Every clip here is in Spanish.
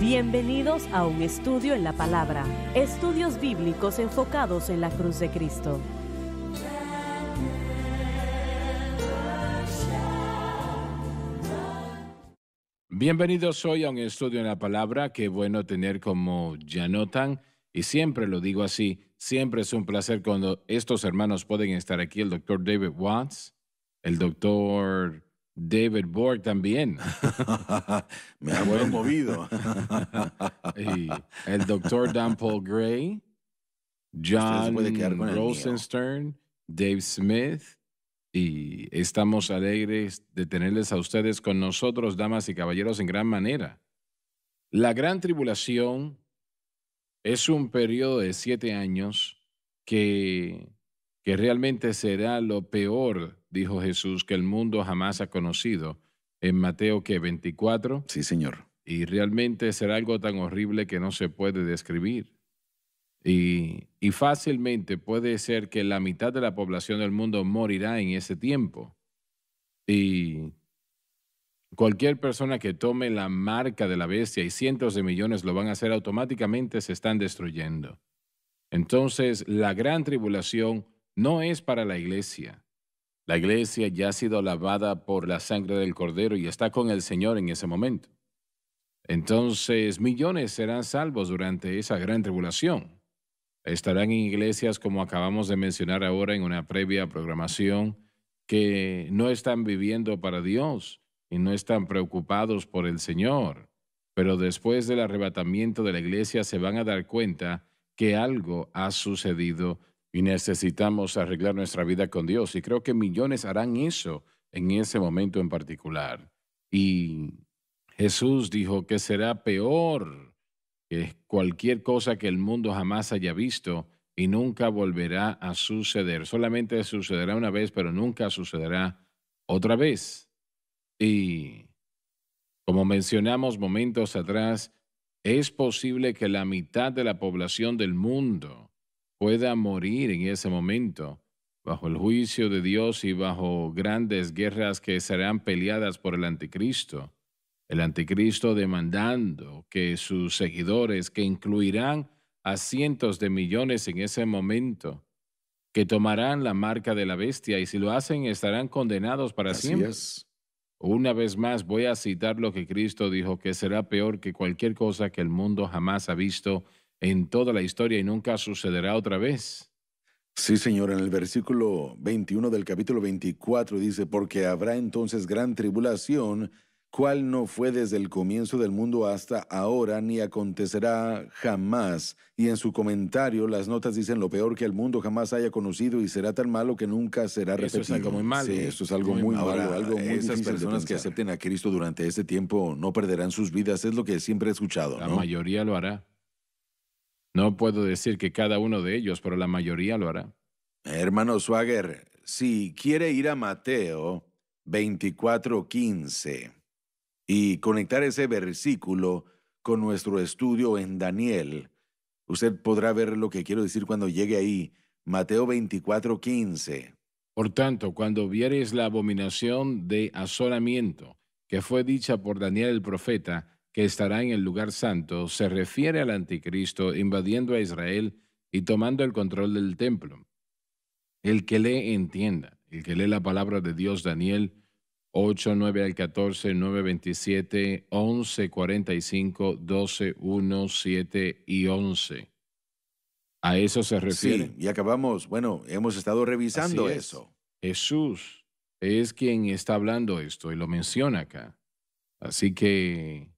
Bienvenidos a un estudio en la palabra. Estudios bíblicos enfocados en la cruz de Cristo. Bienvenidos hoy a un estudio en la palabra. Qué bueno tener como ya notan, y siempre lo digo así, siempre es un placer cuando estos hermanos pueden estar aquí, el doctor David Watts, el doctor David Borg también. Me han promovido. Y el doctor Dan Paul Gray, Usted se puede quedar John con el mío. Rosenstern, Dave Smith, y estamos alegres de tenerles a ustedes con nosotros, damas y caballeros, en gran manera. La gran tribulación es un periodo de 7 años que realmente será lo peor, dijo Jesús, que el mundo jamás ha conocido. En Mateo que 24, Sí, señor. y realmente será algo tan horrible que no se puede describir. Y fácilmente puede ser que la mitad de la población del mundo morirá en ese tiempo. Y cualquier persona que tome la marca de la bestia, y cientos de millones lo van a hacer automáticamente, se están destruyendo. Entonces, la gran tribulación no es para la iglesia. La iglesia ya ha sido lavada por la sangre del Cordero y está con el Señor en ese momento. Entonces, millones serán salvos durante esa gran tribulación. Estarán en iglesias, como acabamos de mencionar ahora en una previa programación, que no están viviendo para Dios y no están preocupados por el Señor. Pero después del arrebatamiento de la iglesia se van a dar cuenta que algo ha sucedido y necesitamos arreglar nuestra vida con Dios. Y creo que millones harán eso en ese momento en particular. Y Jesús dijo que será peor que cualquier cosa que el mundo jamás haya visto y nunca volverá a suceder. Solamente sucederá una vez, pero nunca sucederá otra vez. Y como mencionamos momentos atrás, es posible que la mitad de la población del mundo pueda morir en ese momento, bajo el juicio de Dios y bajo grandes guerras que serán peleadas por el anticristo. El anticristo demandando que sus seguidores, que incluirán a cientos de millones en ese momento, que tomarán la marca de la bestia, y si lo hacen estarán condenados para Así siempre. es. Una vez más voy a citar lo que Cristo dijo, que será peor que cualquier cosa que el mundo jamás ha visto en toda la historia y nunca sucederá otra vez. Sí, señor. En el versículo 21 del capítulo 24 dice, porque habrá entonces gran tribulación, cual no fue desde el comienzo del mundo hasta ahora, ni acontecerá jamás. Y en su comentario, las notas dicen lo peor que el mundo jamás haya conocido y será tan malo que nunca será repetido. Eso es algo muy malo. Sí, esto es algo muy malo, Ahora, algo muy esas difícil de personas que pensar. acepten a Cristo durante este tiempo no perderán sus vidas, es lo que siempre he escuchado, La ¿no? mayoría lo hará. No puedo decir que cada uno de ellos, pero la mayoría lo hará. Hermano Swagger, si quiere ir a Mateo 24:15 y conectar ese versículo con nuestro estudio en Daniel, usted podrá ver lo que quiero decir cuando llegue ahí. Mateo 24:15. Por tanto, cuando viereis la abominación de asolamiento que fue dicha por Daniel el profeta, que estará en el lugar santo, se refiere al anticristo invadiendo a Israel y tomando el control del templo. El que lee entienda, el que lee la palabra de Dios, Daniel 8, 9 al 14, 9, 27, 11, 45, 12, 1, 7 y 11. A eso se refiere. Sí, y acabamos, hemos estado revisando Así es. eso. Jesús es quien está hablando esto y lo menciona acá. Así que,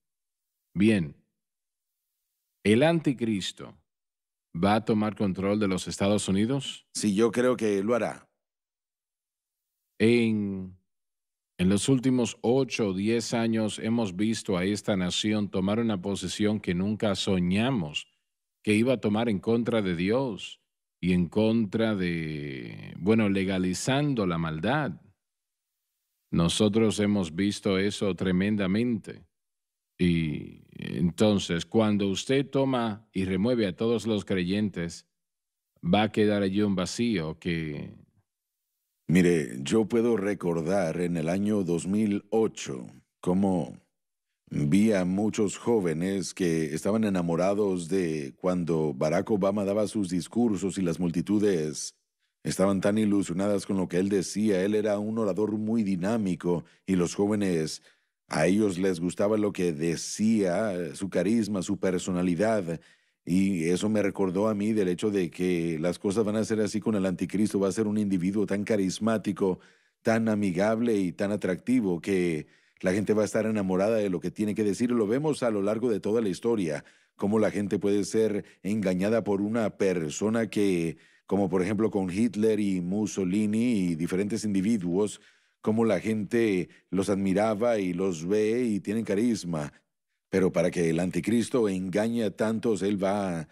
bien, el anticristo va a tomar control de los Estados Unidos. Sí, yo creo que lo hará. En los últimos 8 o 10 años hemos visto a esta nación tomar una posición que nunca soñamos que iba a tomar en contra de Dios y en contra de, legalizando la maldad. Nosotros hemos visto eso tremendamente. Y entonces, cuando usted toma y remueve a todos los creyentes, va a quedar allí un vacío que Mire, yo puedo recordar en el año 2008 cómo Vi a muchos jóvenes que estaban enamorados de cuando Barack Obama daba sus discursos y las multitudes estaban tan ilusionadas con lo que él decía. Él era un orador muy dinámico y los jóvenes, a ellos les gustaba lo que decía, su carisma, su personalidad. Y eso me recordó a mí del hecho de que las cosas van a ser así con el anticristo. Va a ser un individuo tan carismático, tan amigable y tan atractivo que la gente va a estar enamorada de lo que tiene que decir. Lo vemos a lo largo de toda la historia, cómo la gente puede ser engañada por una persona que, como por ejemplo con Hitler y Mussolini y diferentes individuos, cómo la gente los admiraba y los ve y tienen carisma. Pero para que el anticristo engañe a tantos, él va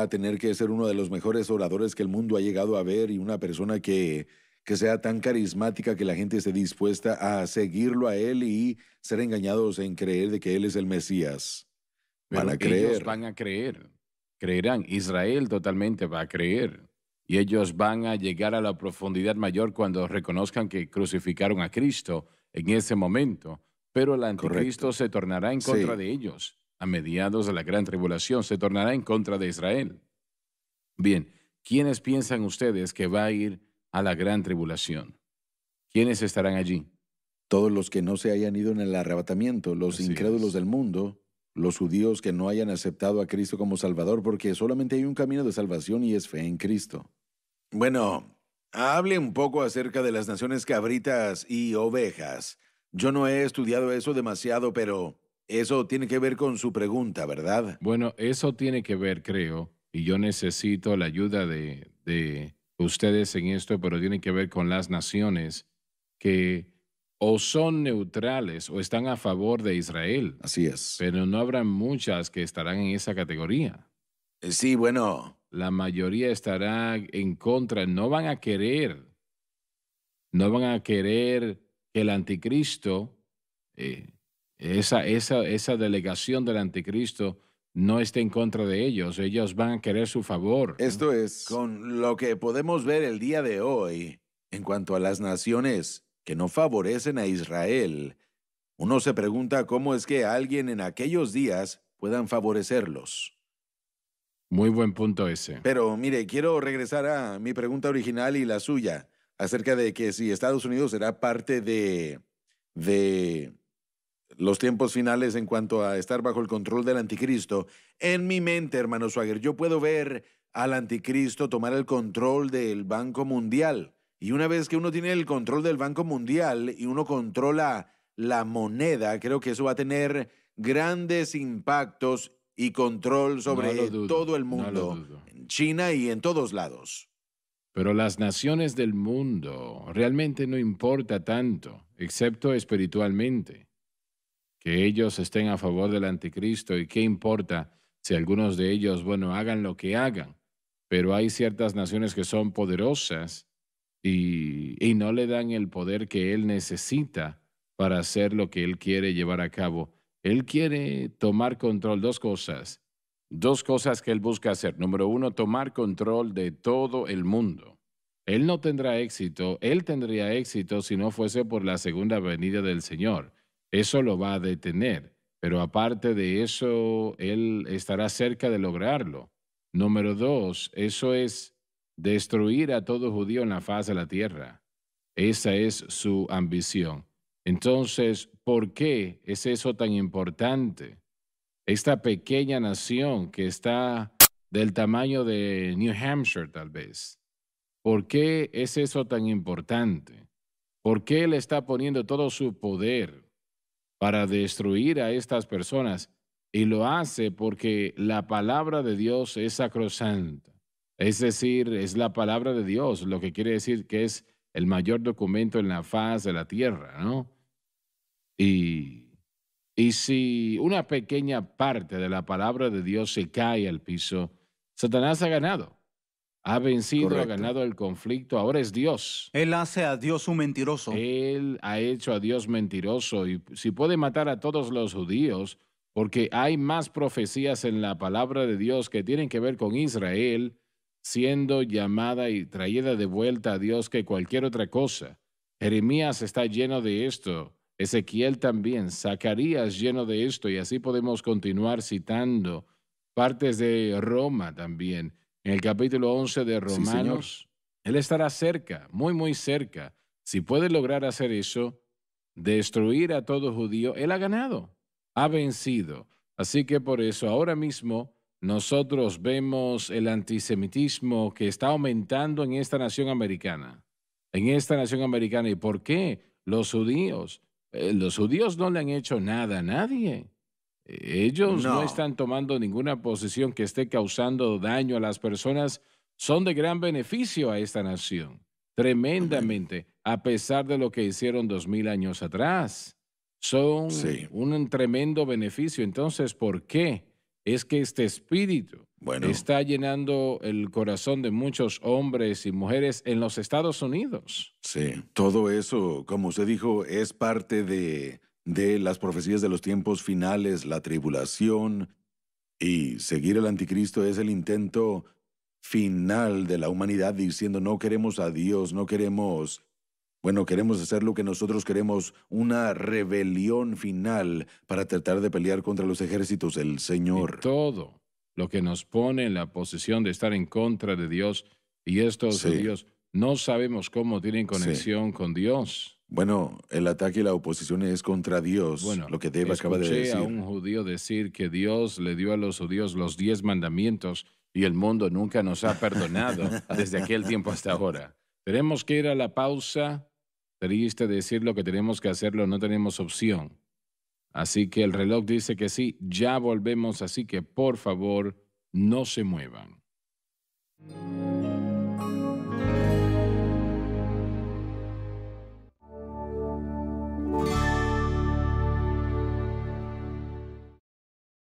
a tener que ser uno de los mejores oradores que el mundo ha llegado a ver y una persona que sea tan carismática que la gente esté dispuesta a seguirlo a él y ser engañados en creer de que él es el Mesías. Van Pero a ellos creer. van a creer, creerán. Israel totalmente va a creer. Y ellos van a llegar a la profundidad mayor cuando reconozcan que crucificaron a Cristo en ese momento. Pero el anticristo Correcto. se tornará en contra Sí. de ellos. A mediados de la gran tribulación se tornará en contra de Israel. Bien, ¿quiénes piensan ustedes que va a ir a la gran tribulación? ¿Quiénes estarán allí? Todos los que no se hayan ido en el arrebatamiento, los Así incrédulos es. del mundo, los judíos que no hayan aceptado a Cristo como Salvador, porque solamente hay un camino de salvación y es fe en Cristo. Bueno, hable un poco acerca de las naciones cabritas y ovejas. Yo no he estudiado eso demasiado, pero eso tiene que ver con su pregunta, ¿verdad? Bueno, eso tiene que ver, creo, y yo necesito la ayuda de ustedes en esto, pero tiene que ver con las naciones que o son neutrales o están a favor de Israel, Así es. pero no habrá muchas que estarán en esa categoría. Sí, bueno, La mayoría estará en contra, no van a querer que el anticristo, eh, esa delegación del anticristo, no esté en contra de ellos. Ellos van a querer su favor, ¿no? esto es con lo que podemos ver el día de hoy en cuanto a las naciones que no favorecen a Israel. Uno se pregunta cómo es que alguien en aquellos días puedan favorecerlos. Muy buen punto ese. Pero mire, quiero regresar a mi pregunta original y la suya acerca de que si Estados Unidos será parte de los tiempos finales en cuanto a estar bajo el control del anticristo. En mi mente, hermano Swagger, yo puedo ver al anticristo tomar el control del Banco Mundial. Y una vez que uno tiene el control del Banco Mundial y uno controla la moneda, creo que eso va a tener grandes impactos y control No sobre lo dudo, todo el no lo mundo, dudo. en China y en todos lados. Pero las naciones del mundo realmente no importa tanto, excepto espiritualmente, que ellos estén a favor del anticristo y qué importa si algunos de ellos, bueno, hagan lo que hagan. Pero hay ciertas naciones que son poderosas y no le dan el poder que él necesita para hacer lo que él quiere llevar a cabo. Él quiere tomar control, dos cosas que él busca hacer. Número uno, tomar control de todo el mundo. Él no tendrá éxito, él tendría éxito si no fuese por la segunda venida del Señor. Eso lo va a detener, pero aparte de eso, él estará cerca de lograrlo. Número dos, eso es destruir a todo judío en la faz de la tierra. Esa es su ambición. Entonces, ¿por qué es eso tan importante? Esta pequeña nación que está del tamaño de New Hampshire, tal vez. ¿Por qué es eso tan importante? ¿Por qué él está poniendo todo su poder para destruir a estas personas? Y lo hace porque la palabra de Dios es sacrosanta. Es decir, es la palabra de Dios, lo que quiere decir que es el mayor documento en la faz de la tierra, ¿no? Y, y si una pequeña parte de la palabra de Dios se cae al piso, Satanás ha ganado. Ha vencido, ha Correcto. ganado el conflicto, ahora es Dios. Él hace a Dios un mentiroso. Él ha hecho a Dios mentiroso y si puede matar a todos los judíos, porque hay más profecías en la palabra de Dios que tienen que ver con Israel siendo llamada y traída de vuelta a Dios que cualquier otra cosa. Jeremías está lleno de esto. Ezequiel también, Zacarías lleno de esto, y así podemos continuar citando partes de Roma también. En el capítulo 11 de Sí, señor. Romanos, Él estará cerca, muy, muy cerca. Si puede lograr hacer eso, destruir a todo judío, Él ha ganado, ha vencido. Así que por eso ahora mismo nosotros vemos el antisemitismo que está aumentando en esta nación americana. En esta nación americana. ¿Y por qué? Los judíos no le han hecho nada a nadie. Ellos no No. están tomando ninguna posición que esté causando daño a las personas. Son de gran beneficio a esta nación, Amén. tremendamente, a pesar de lo que hicieron 2000 años atrás. Son Sí. un tremendo beneficio. Entonces, ¿por qué? Es que este espíritu Bueno, está llenando el corazón de muchos hombres y mujeres en los Estados Unidos. sí. Todo eso, como usted dijo, es parte de las profecías de los tiempos finales, la tribulación, y seguir al anticristo es el intento final de la humanidad diciendo no queremos a Dios, no queremos, bueno, queremos hacer lo que nosotros queremos, una rebelión final para tratar de pelear contra los ejércitos del Y Señor. todo lo que nos pone en la posición de estar en contra de Dios, y estos Sí, judíos no sabemos cómo tienen sí. conexión con Dios. Bueno, el ataque y la oposición es contra Dios, Bueno, lo que Dave acaba de escuché a decir. un judío decir que Dios le dio a los judíos los 10 mandamientos y el mundo nunca nos ha perdonado desde aquel tiempo hasta ahora. Tenemos que ir a la pausa. Triste decirlo que tenemos que hacerlo, no tenemos opción. Así que el reloj dice que sí, ya volvemos, así que por favor, no se muevan.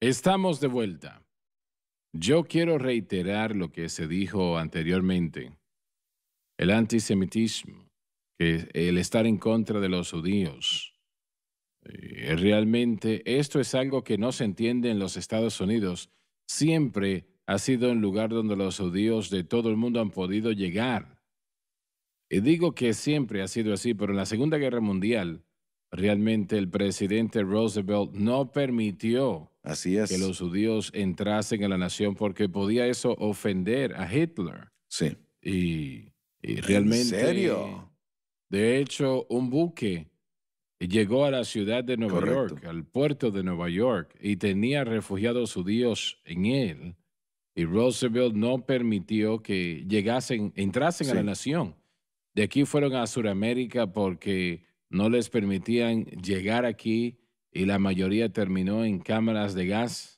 Estamos de vuelta. Yo quiero reiterar lo que se dijo anteriormente. El antisemitismo, que el estar en contra de los judíos. Realmente esto es algo que no se entiende en los Estados Unidos. Siempre ha sido un lugar donde los judíos de todo el mundo han podido llegar. Y digo que siempre ha sido así, pero en la Segunda Guerra Mundial, realmente el presidente Roosevelt no permitió Así que es. los judíos entrasen a la nación porque podía eso ofender a Hitler. Sí. Y ¿En realmente, serio? de hecho, un buque llegó a la ciudad de Nueva Correcto. York, al puerto de Nueva York, y tenía refugiados judíos en él. Y Roosevelt no permitió que entrasen a la Sí. nación. De aquí fueron a Sudamérica porque no les permitían llegar aquí y la mayoría terminó en cámaras de gas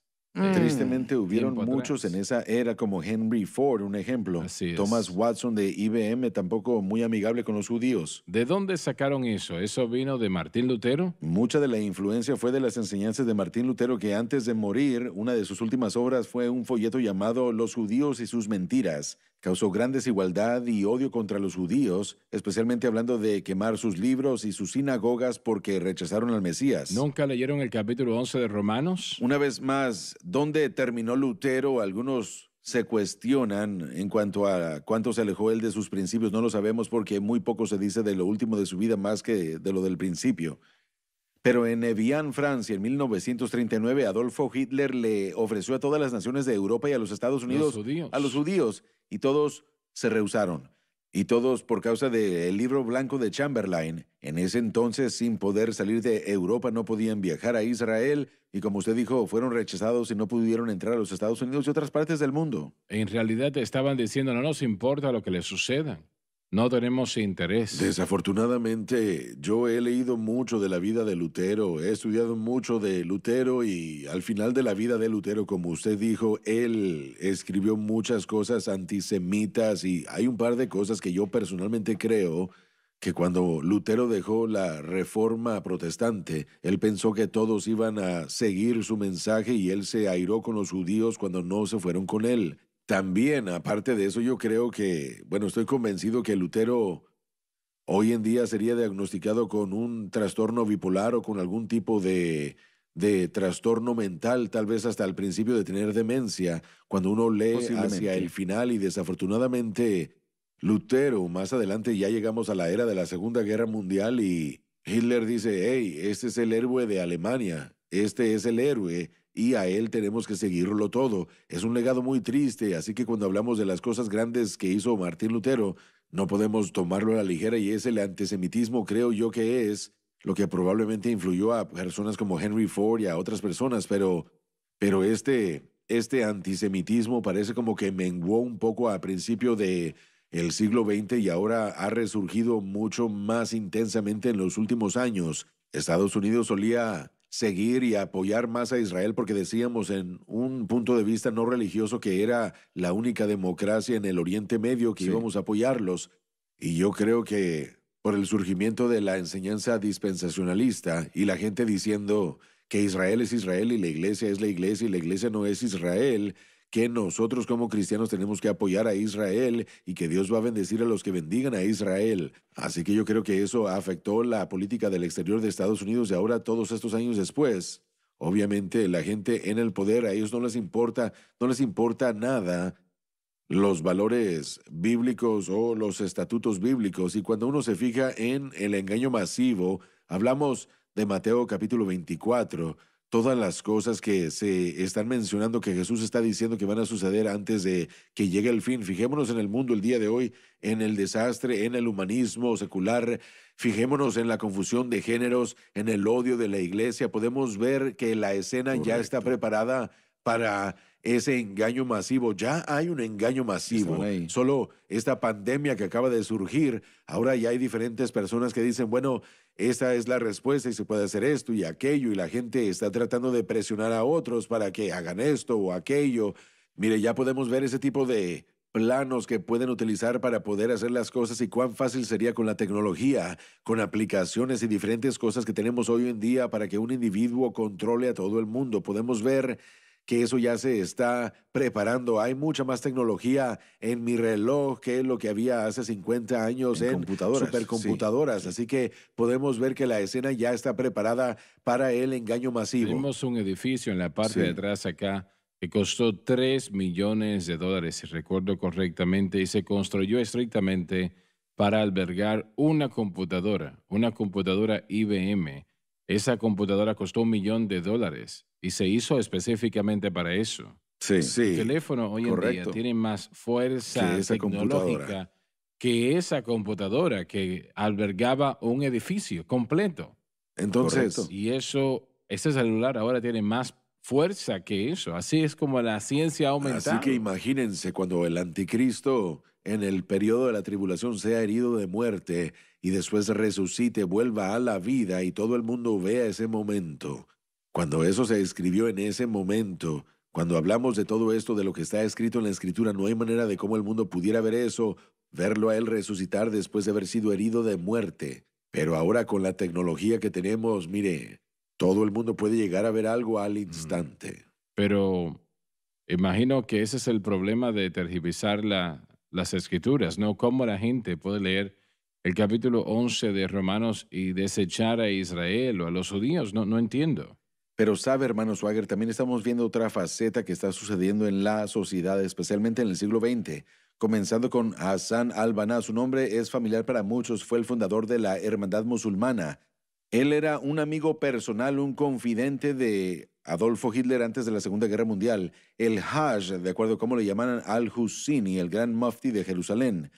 Tristemente hubieron tiempo muchos en atrás. esa era como Henry Ford, un ejemplo. Así Thomas es. Watson de IBM, tampoco muy amigable con los judíos. ¿De dónde sacaron eso? ¿Eso vino de Martín Lutero? Mucha de la influencia fue de las enseñanzas de Martín Lutero, que antes de morir, una de sus últimas obras fue un folleto llamado Los judíos y sus mentiras. Causó gran desigualdad y odio contra los judíos, especialmente hablando de quemar sus libros y sus sinagogas porque rechazaron al Mesías. ¿Nunca leyeron el capítulo 11 de Romanos? Una vez más, ¿dónde terminó Lutero? Algunos se cuestionan en cuanto a cuánto se alejó él de sus principios. No lo sabemos porque muy poco se dice de lo último de su vida más que de lo del principio. Pero en Evian, Francia, en 1939, Adolfo Hitler le ofreció a todas las naciones de Europa y a los Estados Los Unidos, judíos. a los judíos, y todos se rehusaron. Y todos por causa del libro blanco de Chamberlain. En ese entonces, sin poder salir de Europa, no podían viajar a Israel y, como usted dijo, fueron rechazados y no pudieron entrar a los Estados Unidos y otras partes del mundo. En realidad te estaban diciendo, no nos importa lo que les suceda. No tenemos interés. Desafortunadamente, yo he leído mucho de la vida de Lutero, he estudiado mucho de Lutero y al final de la vida de Lutero, como usted dijo, él escribió muchas cosas antisemitas y hay un par de cosas que yo personalmente creo que cuando Lutero dejó la reforma protestante, él pensó que todos iban a seguir su mensaje y él se airó con los judíos cuando no se fueron con él. También, aparte de eso, yo creo que, bueno, estoy convencido que Lutero hoy en día sería diagnosticado con un trastorno bipolar o con algún tipo de trastorno mental, tal vez hasta el principio de tener demencia, cuando uno lee Posiblemente. hacia el final y desafortunadamente Lutero, más adelante ya llegamos a la era de la Segunda Guerra Mundial y Hitler dice, hey, este es el héroe de Alemania, este es el héroe y a él tenemos que seguirlo todo. Es un legado muy triste, así que cuando hablamos de las cosas grandes que hizo Martín Lutero, no podemos tomarlo a la ligera y es el antisemitismo, creo yo que es lo que probablemente influyó a personas como Henry Ford y a otras personas, pero este antisemitismo parece como que menguó un poco a principio de el siglo XX y ahora ha resurgido mucho más intensamente en los últimos años. Estados Unidos solía seguir y apoyar más a Israel porque decíamos en un punto de vista no religioso que era la única democracia en el Oriente Medio que Sí. íbamos a apoyarlos. Y yo creo que por el surgimiento de la enseñanza dispensacionalista y la gente diciendo que Israel es Israel y la iglesia es la iglesia y la iglesia no es Israel, que nosotros como cristianos tenemos que apoyar a Israel y que Dios va a bendecir a los que bendigan a Israel. Así que yo creo que eso afectó la política del exterior de Estados Unidos y ahora todos estos años después, obviamente la gente en el poder, a ellos no les importa nada los valores bíblicos o los estatutos bíblicos. Y cuando uno se fija en el engaño masivo, hablamos de Mateo capítulo 24, todas las cosas que se están mencionando que Jesús está diciendo que van a suceder antes de que llegue el fin. Fijémonos en el mundo el día de hoy, en el desastre, en el humanismo secular. Fijémonos en la confusión de géneros, en el odio de la iglesia. Podemos ver que la escena ya está Correcto. preparada para ese engaño masivo. Ya hay un engaño masivo. Están ahí. Solo esta pandemia que acaba de surgir, ahora ya hay diferentes personas que dicen, bueno, esta es la respuesta y se puede hacer esto y aquello, y la gente está tratando de presionar a otros para que hagan esto o aquello. Mire, ya podemos ver ese tipo de planos que pueden utilizar para poder hacer las cosas y cuán fácil sería con la tecnología, con aplicaciones y diferentes cosas que tenemos hoy en día para que un individuo controle a todo el mundo. Podemos ver que eso ya se está preparando. Hay mucha más tecnología en mi reloj que lo que había hace 50 años En en computadoras, supercomputadoras. sí. Así que podemos ver que la escena ya está preparada para el engaño masivo. Tenemos un edificio en la parte Sí. de atrás acá que costó $3 millones, si recuerdo correctamente, y se construyó estrictamente para albergar una computadora IBM. Esa computadora costó $1 millón y se hizo específicamente para eso. Sí. El Sí, teléfono hoy en correcto. día tiene más fuerza Que esa tecnológica computadora. que esa computadora que albergaba un edificio completo. Entonces, Correcto. Y eso, ese celular ahora tiene más fuerza que eso. Así es como la ciencia ha aumentado. así que imagínense cuando el anticristo en el periodo de la tribulación sea herido de muerte y después resucite, vuelva a la vida y todo el mundo vea ese momento. Cuando eso se escribió en ese momento, cuando hablamos de todo esto, de lo que está escrito en la escritura, no hay manera de cómo el mundo pudiera ver eso, verlo a él resucitar después de haber sido herido de muerte. Pero ahora con la tecnología que tenemos, mire, todo el mundo puede llegar a ver algo al instante. Pero imagino que ese es el problema de tergiversar las escrituras, ¿no? Cómo la gente puede leer el capítulo 11 de Romanos y desechar a Israel o a los judíos. No entiendo. Pero sabe, hermano Swagger, también estamos viendo otra faceta que está sucediendo en la sociedad, especialmente en el siglo XX, comenzando con Hassan al-Banna. Su nombre es familiar para muchos, fue el fundador de la Hermandad Musulmana. Él era un amigo personal, un confidente de Adolfo Hitler antes de la Segunda Guerra Mundial, el Hajj, de acuerdo a cómo le llaman al-Husini, el gran mufti de Jerusalén,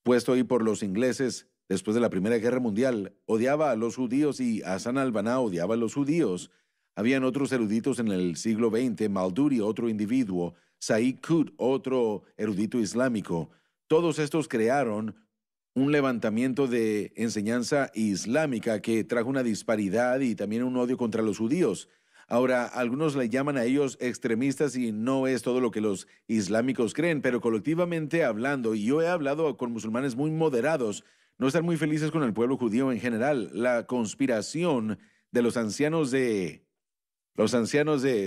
puesto ahí por los ingleses después de la Primera Guerra Mundial, odiaba a los judíos y Hassan al-Banna odiaba a los judíos. Habían otros eruditos en el siglo XX, Malduri, otro individuo, Said Qutb, otro erudito islámico. Todos estos crearon un levantamiento de enseñanza islámica que trajo una disparidad y también un odio contra los judíos. Ahora, algunos le llaman a ellos extremistas y no es todo lo que los islámicos creen, pero colectivamente hablando, y yo he hablado con musulmanes muy moderados, no están muy felices con el pueblo judío en general. La conspiración de los ancianos de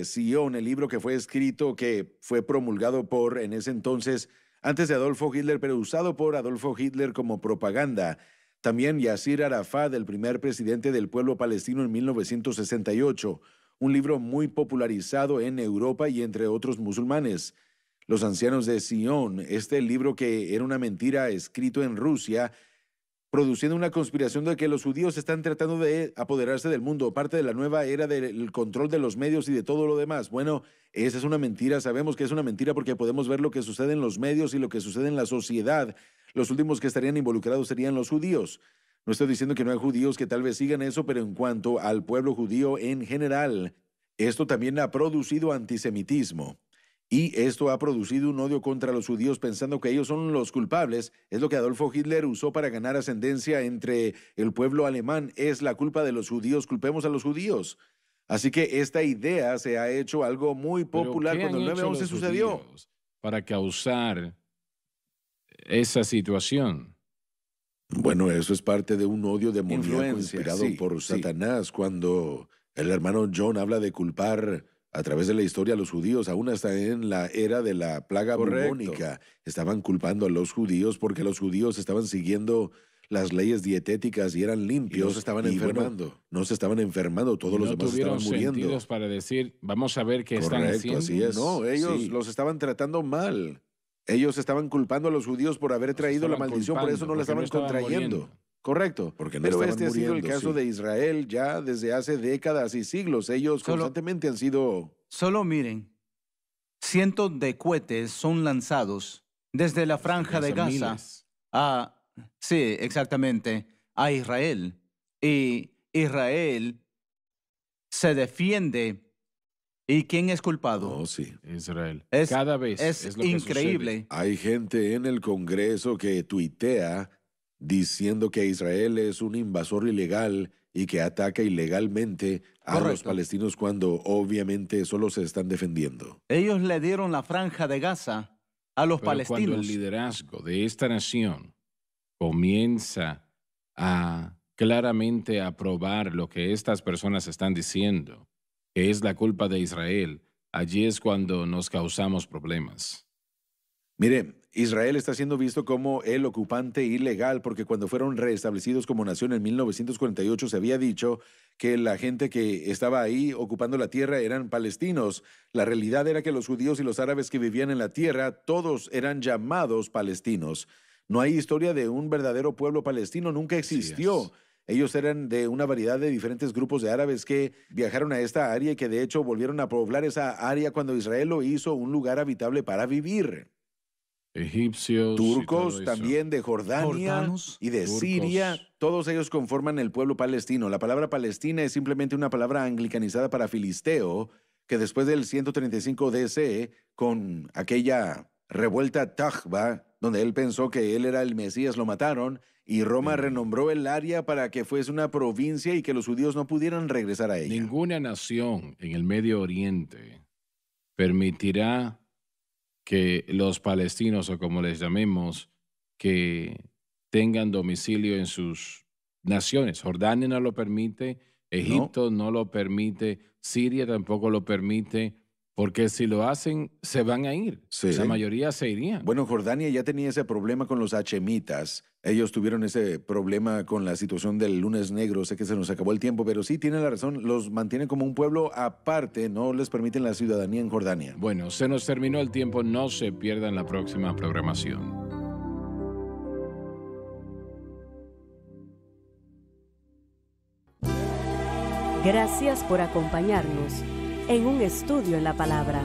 Sion, el libro que fue escrito, que fue promulgado por, en ese entonces, antes de Adolfo Hitler, pero usado por Adolfo Hitler como propaganda. También Yasir Arafat, el primer presidente del pueblo palestino en 1968, un libro muy popularizado en Europa y entre otros musulmanes. Los ancianos de Sion, este libro que era una mentira escrito en Rusia, produciendo una conspiración de que los judíos están tratando de apoderarse del mundo, parte de la nueva era del control de los medios y de todo lo demás. Bueno, esa es una mentira, sabemos que es una mentira porque podemos ver lo que sucede en los medios y lo que sucede en la sociedad. Los últimos que estarían involucrados serían los judíos. No estoy diciendo que no hay judíos que tal vez sigan eso, pero en cuanto al pueblo judío en general, esto también ha producido antisemitismo. Y esto ha producido un odio contra los judíos pensando que ellos son los culpables. Es lo que Adolfo Hitler usó para ganar ascendencia entre el pueblo alemán. Es la culpa de los judíos, culpemos a los judíos. Así que esta idea se ha hecho algo muy popular cuando el 9/11 sucedió. Para causar esa situación. Bueno, eso es parte de un odio demoníaco inspirado por Satanás. Cuando el hermano John habla de culpar a través de la historia a los judíos, aún hasta en la era de la plaga bubónica, estaban culpando a los judíos porque los judíos estaban siguiendo las leyes dietéticas y eran limpios. No se estaban enfermando. Bueno, no se estaban enfermando, todos los demás estaban muriendo. Para decir, vamos a ver qué están haciendo. Así es. No, ellos los estaban tratando mal. Ellos estaban culpando a los judíos por haber traído la maldición, por eso no la estaban contrayendo. Correcto. Pero este ha sido el caso de Israel ya desde hace décadas y siglos. Ellos constantemente han sido... Solo miren, cientos de cohetes son lanzados desde la franja de Gaza a... Sí, exactamente, a Israel. Y Israel se defiende. ¿Y quién es culpado? Oh, sí. Israel. Cada vez es lo increíble. Hay gente en el Congreso que tuitea diciendo que Israel es un invasor ilegal y que ataca ilegalmente a los palestinos cuando obviamente solo se están defendiendo. Ellos le dieron la franja de Gaza a los palestinos. Cuando el liderazgo de esta nación comienza a claramente aprobar lo que estas personas están diciendo, que es la culpa de Israel, allí es cuando nos causamos problemas. Mire, Israel está siendo visto como el ocupante ilegal porque cuando fueron reestablecidos como nación en 1948 se había dicho que la gente que estaba ahí ocupando la tierra eran palestinos. La realidad era que los judíos y los árabes que vivían en la tierra, todos eran llamados palestinos. No hay historia de un verdadero pueblo palestino, nunca existió. Ellos eran de una variedad de diferentes grupos de árabes que viajaron a esta área y que de hecho volvieron a poblar esa área cuando Israel lo hizo un lugar habitable para vivir. Egipcios, turcos también de Jordania y de Siria, todos ellos conforman el pueblo palestino. La palabra Palestina es simplemente una palabra anglicanizada para filisteo, que después del 135 DC, con aquella revuelta Tajba, donde él pensó que él era el Mesías, lo mataron, y Roma renombró el área para que fuese una provincia y que los judíos no pudieran regresar a ella. Ninguna nación en el Medio Oriente permitirá que los palestinos, o como les llamemos, que tengan domicilio en sus naciones. Jordania no lo permite, Egipto no lo permite, Siria tampoco lo permite, porque si lo hacen, se van a ir. La mayoría se irían. Bueno, Jordania ya tenía ese problema con los hachemitas. Ellos tuvieron ese problema con la situación del lunes negro. Sé que se nos acabó el tiempo, pero sí tienen la razón. Los mantienen como un pueblo aparte. No les permiten la ciudadanía en Jordania. Bueno, se nos terminó el tiempo. No se pierdan la próxima programación. Gracias por acompañarnos en un estudio en la palabra.